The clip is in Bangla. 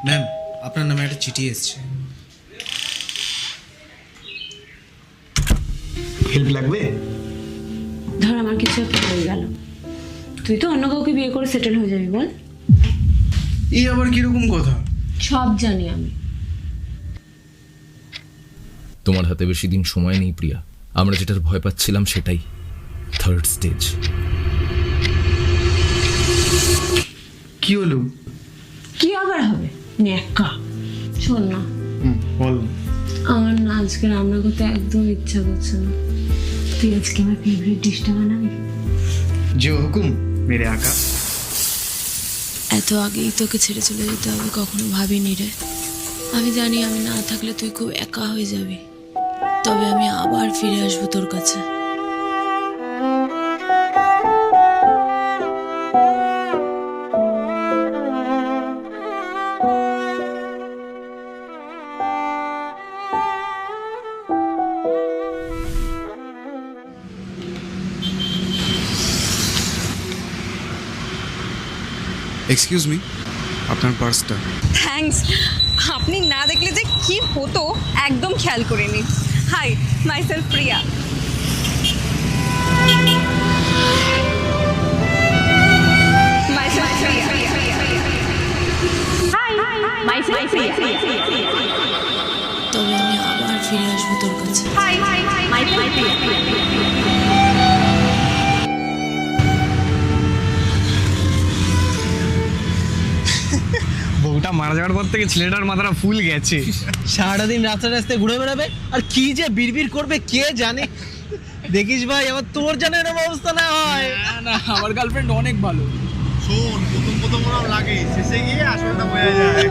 ম্যাম, আপনার নামে একটা চিঠি এসেছে। হেল্প লাগবে? ধর আমার কিছু একটা হয়ে গেল, তুই তো অন্য কাউকে বিয়ে করে সেটেল হয়ে যাবি, বল। এই আবার কিরকম কথা? সব জানি আমি। তোমার হাতে বেশি দিন সময় নেই প্রিয়া। আমরা যেটার ভয় পাচ্ছিলাম সেটাই, থার্ড স্টেজ। কি হলো? কি আবার হবে? ন্যাকা। শোন না, বল। আমার না আজকে রান্না করতে একদম ইচ্ছা করছে না। তুই আজকে আমার ফেভারিট ডিশটা বানাবি? যে হুকুম মেরে আকা। এত আগেই তোকে ছেড়ে চলে যেতে হবে কখনো ভাবিনি রে। আমি জানি আমি না থাকলে তুই খুব একা হয়ে যাবি, তবে আমি আবার ফিরে আসবো তোর কাছে। এক্সকিউজ মি, আপনার পার্সটা। থ্যাঙ্কস। আপনি না দেখলে যে কি হতো একদম খেয়াল করিনি। হাই, মাইসেলফ প্রিয়া। মাইসেলফ প্রিয়া। তবে আমি আবার ফিরে আসবো তোর কাছে। বউটা মারা যাওয়ার পর থেকে ছেলেটার মাথাটা ফুল গেছে। সারাদিন রাস্তায় রাস্তায় ঘুরে বেড়াবে আর কি যে বিড়বিড় করবে কে জানে। দেখিস ভাই, আবার তোর জানে এরকম অবস্থা না হয়। না, আমার গার্লফ্রেন্ড অনেক ভালো। শোন, প্রথম প্রথম ওরকম লাগে, শেষে গিয়ে আসলটা বোঝা যায়।